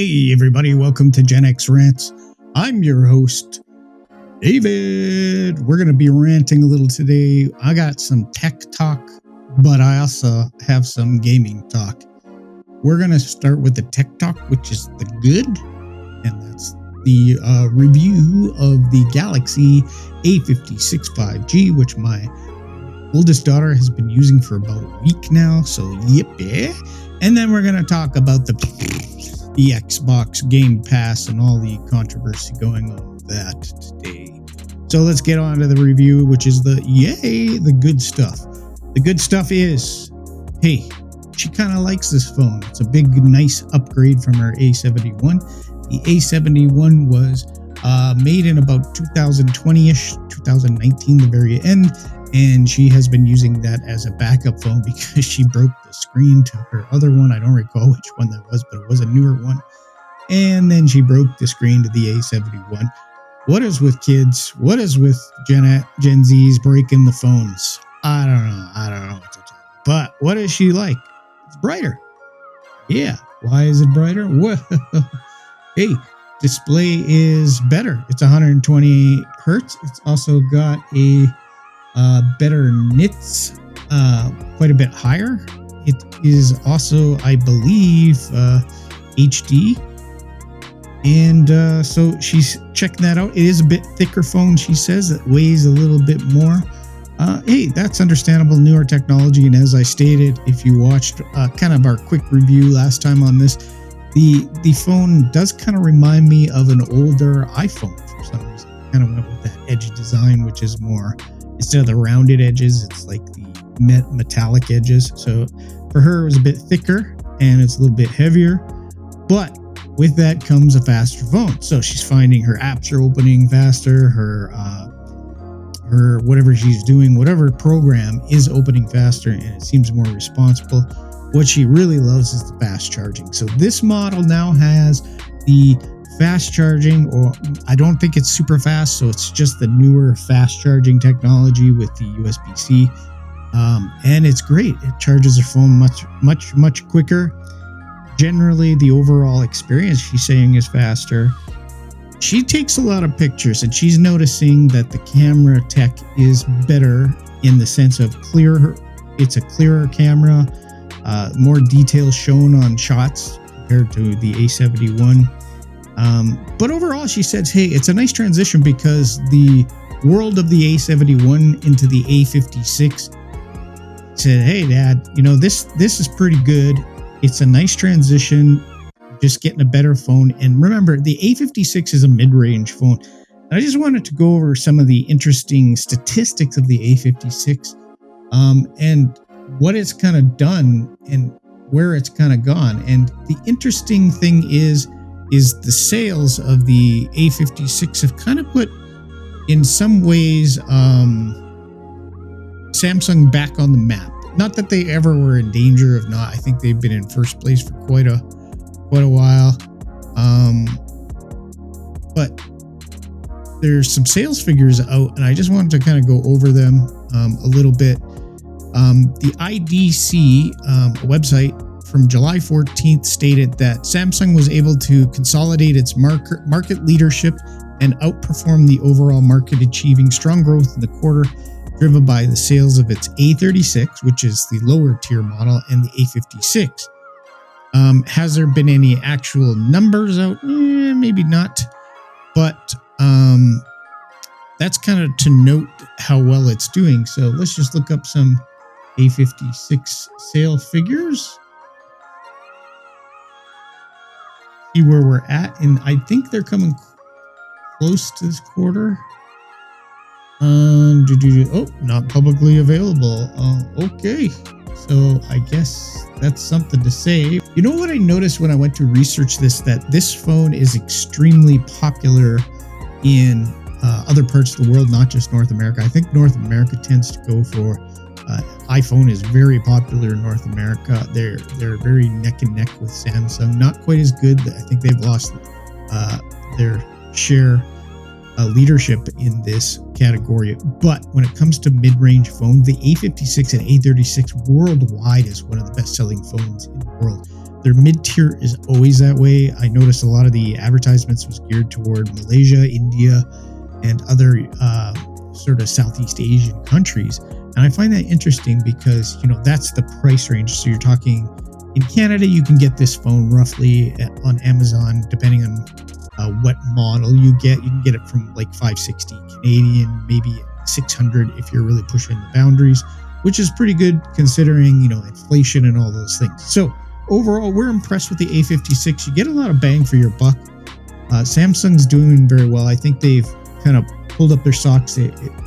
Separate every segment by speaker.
Speaker 1: Hey everybody, welcome to GenXRants. I'm your host, David. We're going to be ranting a little today. I got some tech talk, but I also have some gaming talk. We're going to start with the tech talk, which is the good, and that's the review of the Galaxy A56 5G, which my oldest daughter has been using for about a week now, so yippee. And then we're going to talk about the Xbox GamePass and all the controversy going on with that today. So let's get on to the review, which is the good stuff. The good stuff is, hey, she kind of likes this phone. It's a big, nice upgrade from her A71. The A71 was made in about 2020-ish, 2019, the very end. And she has been using that as a backup phone because she broke the screen to her other one. I don't recall which one that was, but it was a newer one. And then she broke the screen to the A71. What is with kids? What is with Gen Z's breaking the phones? I don't know what to tell you. But what is she like? It's brighter. Yeah. Why is it brighter? Well, hey, display is better. It's 120 hertz. It's also got a better nits, quite a bit higher. It is also, I believe, HD. And so she's checking that out. It is a bit thicker phone, she says. It weighs a little bit more. Hey, that's understandable, newer technology. And as I stated, if you watched kind of our quick review last time on this, the phone does kind of remind me of an older iPhone for some reason. Kind of went with that edge design, which is more, instead of the rounded edges, it's like the metallic edges. So for her, it was a bit thicker and it's a little bit heavier. But with that comes a faster phone. So she's finding her apps are opening faster. Her whatever she's doing, whatever program is opening faster, and it seems more responsible. What she really loves is the fast charging. So this model now has the fast charging, or I don't think it's super fast, so it's just the newer fast charging technology with the USB-C, and it's great. It charges her phone much quicker. Generally, the overall experience, she's saying, is faster. She takes a lot of pictures, and she's noticing that the camera tech is better in the sense of clearer. It's a clearer camera, more detail shown on shots compared to the A71. But overall, she says, hey, it's a nice transition because the world of the A71 into the A56 said, hey, Dad, this is pretty good. It's a nice transition, just getting a better phone. And remember, the A56 is a mid-range phone. And I just wanted to go over some of the interesting statistics of the A56 and what it's kind of done and where it's kind of gone. And the interesting thing is the sales of the A56 have kind of put, in some ways, Samsung back on the map. Not that they ever were in danger of not. I think they've been in first place for quite a while. But there's some sales figures out, and I just wanted to kind of go over them a little bit. The IDC website from July 14th stated that Samsung was able to consolidate its market leadership and outperform the overall market, achieving strong growth in the quarter, driven by the sales of its A36, which is the lower tier model, and the A56. Has there been any actual numbers out? Maybe not. But that's kind of to note how well it's doing. So let's just look up some A56 sale figures. See where we're at, and I think they're coming close to this quarter. Not publicly available. Okay, so I guess that's something to say. You know what I noticed when I went to research this? That this phone is extremely popular in other parts of the world, not just North America. I think North America tends to go for iPhone is very popular in North America. They're very neck and neck with Samsung. Not quite as good. I think they've lost their share leadership in this category. But when it comes to mid-range phones, the A56 and A36 worldwide is one of the best-selling phones in the world. Their mid-tier is always that way. I noticed a lot of the advertisements was geared toward Malaysia, India, and other sort of Southeast Asian countries. And I find that interesting because, that's the price range. So you're talking in Canada, you can get this phone roughly on Amazon, depending on what model you get. You can get it from like 560 Canadian, maybe 600 if you're really pushing the boundaries, which is pretty good considering, inflation and all those things. So overall, we're impressed with the A56. You get a lot of bang for your buck. Samsung's doing very well. I think they've kind of pulled up their socks.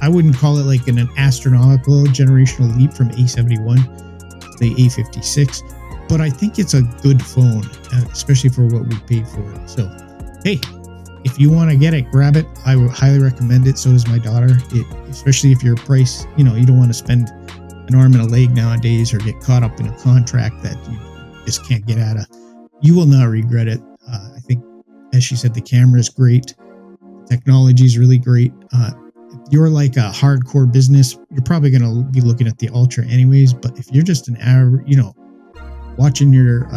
Speaker 1: I wouldn't call it like an astronomical generational leap from A71 to the A56, but I think it's a good phone, especially for what we paid for it. So, hey, if you want to get it, grab it. I would highly recommend it. So does my daughter, especially if your price, you don't want to spend an arm and a leg nowadays or get caught up in a contract that you just can't get out of. You will not regret it. I think, as she said, the camera is great. Technology is really great. If you're like a hardcore business, you're probably going to be looking at the Ultra anyways. But if you're just an average, watching your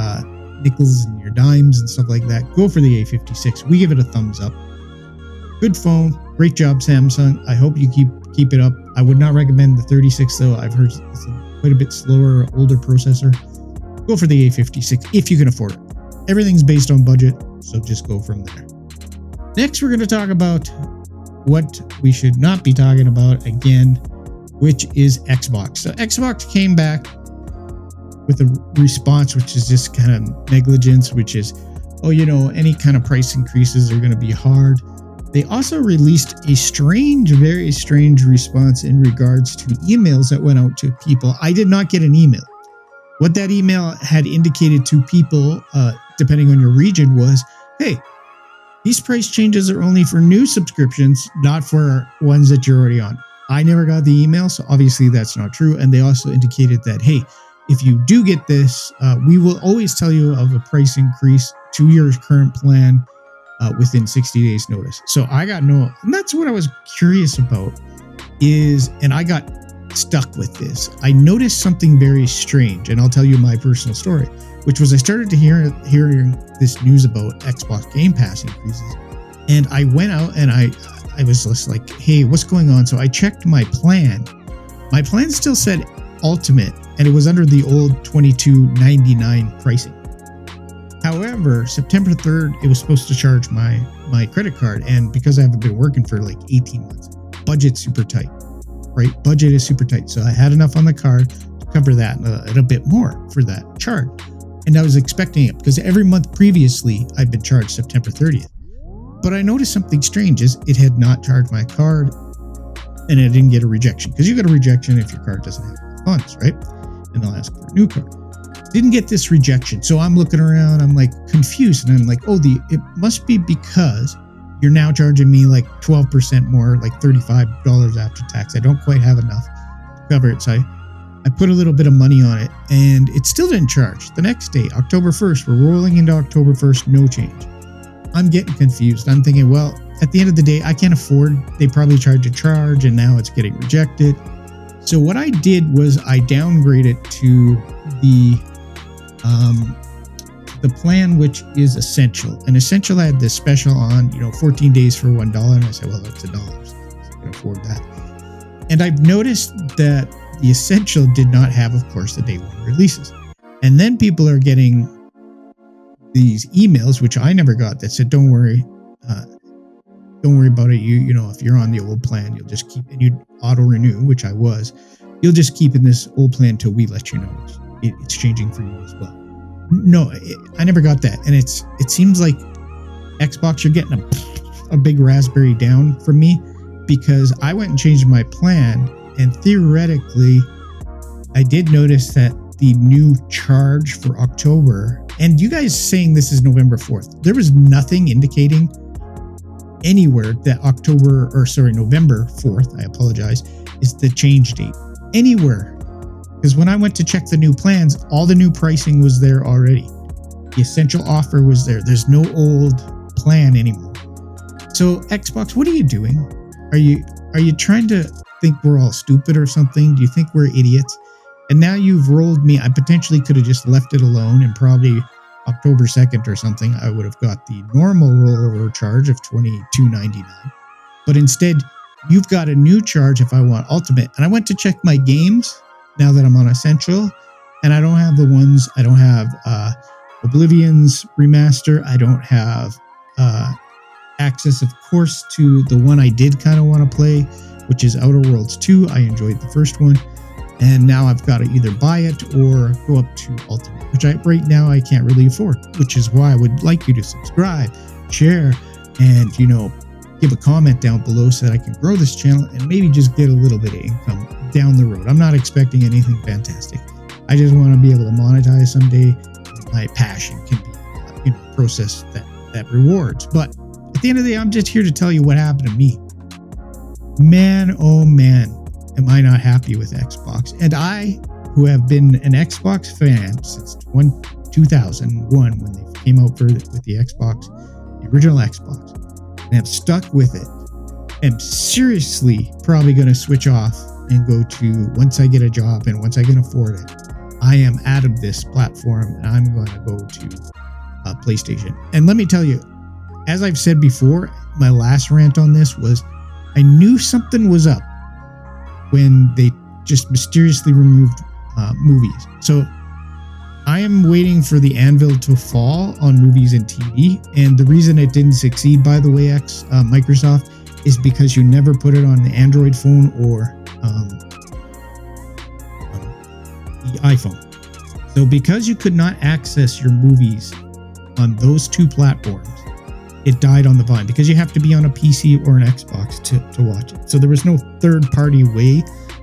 Speaker 1: nickels and your dimes and stuff like that, go for the A56. We give it a thumbs up. Good phone. Great job, Samsung. I hope you keep it up. I would not recommend the 36 though. I've heard it's quite a bit slower, older processor. Go for the A56 if you can afford it. Everything's based on budget, so just go from there. Next, we're going to talk about what we should not be talking about again, which is Xbox. So Xbox came back with a response, which is just kind of negligence, which is, any kind of price increases are going to be hard. They also released a very strange response in regards to emails that went out to people. I did not get an email. What that email had indicated to people, depending on your region, was, hey, these price changes are only for new subscriptions, not for ones that you're already on. I never got the email, so obviously that's not true. And they also indicated that, hey, if you do get this, we will always tell you of a price increase to your current plan within 60 days notice. So I got and that's what I was curious about and I got stuck with this. I noticed something very strange, and I'll tell you my personal story, which was I started to hearing this news about Xbox GamePass increases, and I went out and I was just like, hey, what's going on? So I checked my plan. My plan still said Ultimate, and it was under the old $22.99 pricing. However, September 3rd, it was supposed to charge my credit card, and because I haven't been working for like 18 months, budget's super tight, right? Budget is super tight. So I had enough on the card to cover that and a bit more for that charge. And I was expecting it because every month previously I've been charged September 30th. But I noticed something strange is it had not charged my card, and I didn't get a rejection, because you get a rejection if your card doesn't have funds, right? And they'll ask for a new card. Didn't get this rejection. So I'm looking around, I'm like confused, and I'm like, it must be because you're now charging me like 12% more, like $35 after tax. I don't quite have enough to cover it. So I put a little bit of money on it, and it still didn't charge. The next day, October 1st, we're rolling into October 1st, no change. I'm getting confused. I'm thinking, well, at the end of the day, I can't afford. They probably tried to charge, and now it's getting rejected. So what I did was I downgraded to the plan, which is Essential. And Essential had this special on, 14 days for $1. And I said, well, that's $1. So I can afford that. And I've noticed that the Essential did not have, of course, the day one releases. And then people are getting these emails, which I never got, that said, don't worry about it. If you're on the old plan, you'll just keep, and you auto renew, which I was, you'll just keep in this old plan till we let you know it's changing for you as well. No, I never got that. And it seems like Xbox, you're getting a big raspberry down from me, because I went and changed my plan, and theoretically I did notice that the new charge for October, and you guys saying this is November 4th, there was nothing indicating anywhere that November 4th, I apologize, is the change date anywhere. Because when I went to check the new plans, all the new pricing was there already. The Essential offer was there. There's no old plan anymore. So Xbox, what are you doing? Are you trying to think we're all stupid or something? Do you think we're idiots? And now you've rolled me. I potentially could have just left it alone and probably October 2nd or something, I would have got the normal rollover charge of $22.99. But instead, you've got a new charge if I want Ultimate. And I went to check my games now that I'm on Essential, and I don't have the ones. I don't have Oblivion's remaster. I don't have access, of course, to the one I did kind of want to play, which is Outer Worlds 2. I enjoyed the first one. And now I've got to either buy it or go up to Ultimate, which right now I can't really afford, which is why I would like you to subscribe, share, and, give a comment down below so that I can grow this channel and maybe just get a little bit of income down the road. I'm not expecting anything fantastic. I just want to be able to monetize someday. My passion can be, a process that rewards. But at the end of the day, I'm just here to tell you what happened to me. Man, oh man, am I not happy with Xbox. And I, who have been an Xbox fan since 2001 when they came out with the Xbox, the original Xbox, and have stuck with it, am seriously probably going to switch off and go to, once I get a job and once I can afford it, I am out of this platform and I'm going to go to PlayStation. And let me tell you, as I've said before, my last rant on this was I knew something was up when they just mysteriously removed movies. So I am waiting for the anvil to fall on movies and TV. And the reason it didn't succeed, by the way, Microsoft, is because you never put it on the Android phone or the iPhone. So because you could not access your movies on those two platforms, it died on the vine because you have to be on a PC or an Xbox to watch it. So there was no third-party way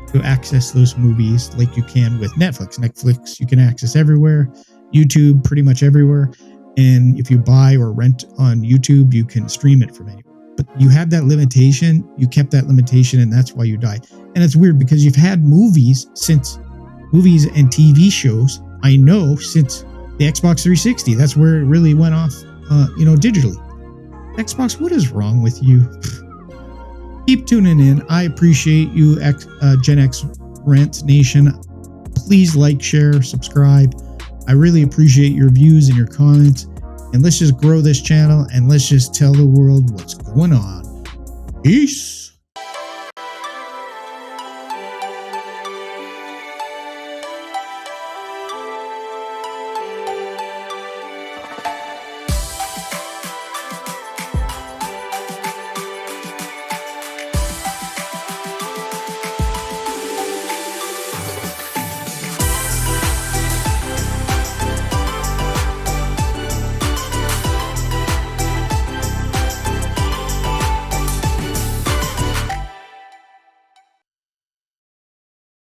Speaker 1: to access those movies like you can with Netflix. Netflix you can access everywhere, YouTube pretty much everywhere, and if you buy or rent on YouTube, you can stream it from anywhere. But you had that limitation, you kept that limitation, and that's why you died. And it's weird because you've had movies and TV shows, I know, since the Xbox 360. That's where it really went off, digitally. Xbox, what is wrong with you? Keep tuning in. I appreciate you, GenXRants Nation. Please like, share, subscribe. I really appreciate your views and your comments. And let's just grow this channel and let's just tell the world what's going on. Peace.